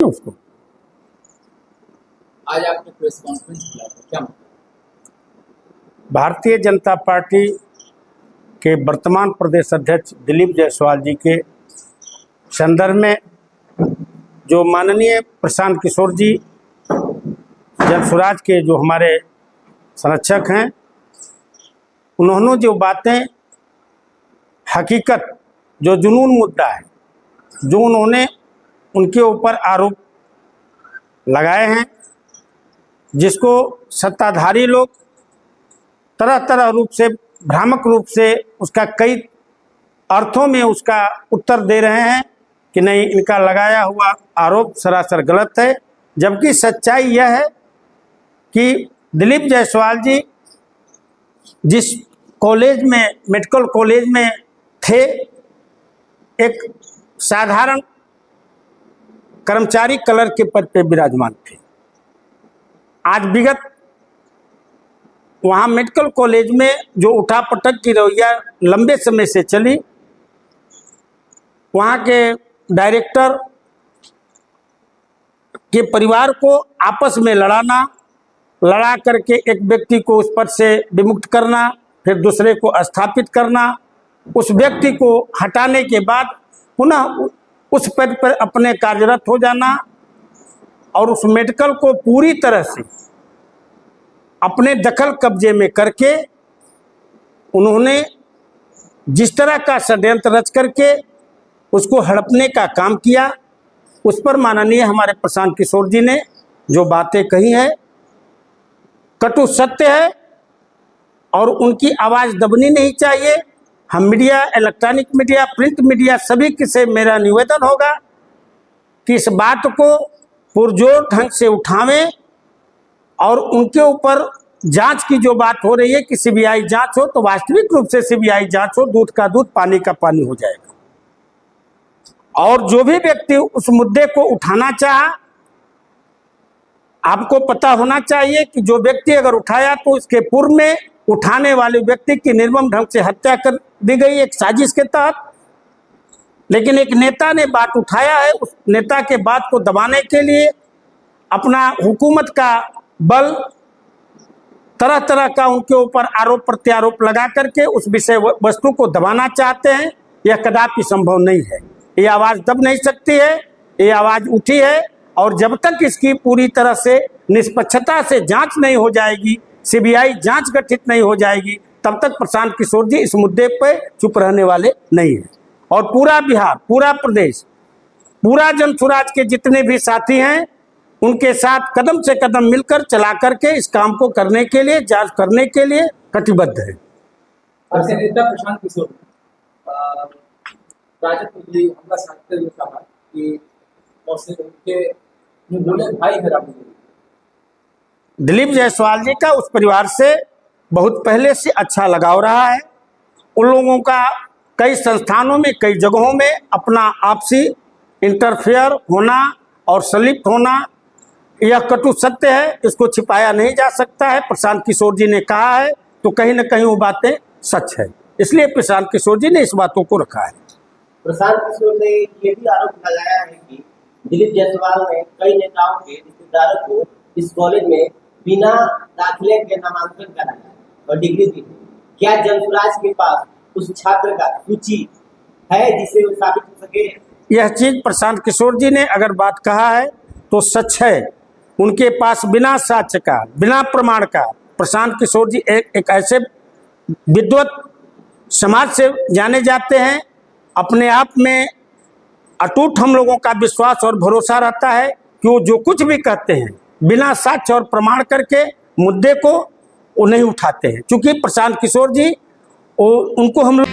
उसको। आज आपने प्रेस कॉन्फ्रेंस किया था, क्या भारतीय जनता पार्टी के वर्तमान प्रदेश अध्यक्ष दिलीप जायसवाल जी के संदर्भ में जो माननीय प्रशांत किशोर जी जनसुराज के जो हमारे संरक्षक हैं, उन्होंने जो बातें हकीकत जो जुनून मुद्दा है, जो उन्होंने उनके ऊपर आरोप लगाए हैं, जिसको सत्ताधारी लोग तरह तरह रूप से भ्रामक रूप से उसका कई अर्थों में उसका उत्तर दे रहे हैं कि नहीं, इनका लगाया हुआ आरोप सरासर गलत है। जबकि सच्चाई यह है कि दिलीप जायसवाल जी जिस कॉलेज में, मेडिकल कॉलेज में थे, एक साधारण कर्मचारी क्लर्क के पद पे विराजमान थे। आज विगत वहाँ मेडिकल कॉलेज में जो उठापटक की रवैया लंबे समय से चली, वहाँ के डायरेक्टर के परिवार को आपस में लड़ा करके एक व्यक्ति को उस पद से विमुक्त करना, फिर दूसरे को स्थापित करना, उस व्यक्ति को हटाने के बाद पुनः उस पद पर अपने कार्यरत हो जाना और उस मेडिकल को पूरी तरह से अपने दखल कब्जे में करके उन्होंने जिस तरह का षड्यंत्र रच करके उसको हड़पने का काम किया, उस पर माननीय हमारे प्रशांत किशोर जी ने जो बातें कही है कटु सत्य है और उनकी आवाज़ दबनी नहीं चाहिए। हम media, electronic media, print media सभी से मेरा निवेदन होगा कि इस बात को पुरजोर ढंग से उठावें और उनके ऊपर जांच की जो बात हो रही है कि सीबीआई जांच हो, तो वास्तविक रूप से सीबीआई जांच हो, दूध का दूध पानी का पानी हो जाएगा। और जो भी व्यक्ति उस मुद्दे को उठाना चाहा, आपको पता होना चाहिए कि जो व्यक्ति अगर उठाया तो इसके पूर्व में उठाने वाले व्यक्ति की निर्मम ढंग से हत्या कर दी गई एक साजिश के तहत। लेकिन एक नेता ने बात उठाया है, उस नेता के बात को दबाने के लिए अपना हुकूमत का बल तरह तरह का उनके ऊपर आरोप प्रत्यारोप लगा करके उस विषय वस्तु को दबाना चाहते हैं। यह कदापि संभव नहीं है। ये आवाज़ दब नहीं सकती है, ये आवाज़ उठी है और जब तक इसकी पूरी तरह से निष्पक्षता से जांच नहीं हो जाएगी, सीबीआई जांच गठित नहीं हो जाएगी, तब तक प्रशांत किशोर जी इस मुद्दे पर चुप रहने वाले नहीं हैं। और पूरा बिहार, पूरा प्रदेश, पूरा जनसुराज के जितने भी साथी हैं, उनके साथ कदम से कदम मिलकर चला करके इस काम को करने के लिए, जांच करने के लिए कटिबद्ध है। नेता प्रशांत किशोर राजद ने हमला साधते हुए कहा कि उनके बोले भाई है। दिलीप जायसवाल जी का उस परिवार से बहुत पहले से अच्छा लगाव रहा है। उन लोगों का कई संस्थानों में, कई जगहों में अपना आपसी इंटरफेयर होना और संलिप्त होना, यह कटु सत्य है, इसको छिपाया नहीं जा सकता है। प्रशांत किशोर जी ने कहा है तो कहीं न कहीं वो बातें सच है, इसलिए प्रशांत किशोर जी ने इस बातों को रखा है। प्रशांत किशोर ने ये भी आरोप लगाया है कि दिलीप जायसवाल ने कई नेताओं के रिश्तेदारों को इस कॉलेज में बिना दाखिले के नामांकन कराया और डिग्री दी। क्या जनसुराज के पास उस छात्र का सूची है जिसे वो साबित हो सके? यह चीज प्रशांत किशोर जी ने अगर बात कहा है तो सच है। उनके पास बिना साक्ष्य का, बिना प्रमाण का, प्रशांत किशोर जी एक ऐसे विद्वत समाज से जाने जाते हैं, अपने आप में अटूट हम लोगों का विश्वास और भरोसा रहता है कि वो जो कुछ भी कहते हैं बिना साक्ष्य और प्रमाण करके मुद्दे को वो नहीं उठाते हैं। क्योंकि प्रशांत किशोर जी उनको हम लोग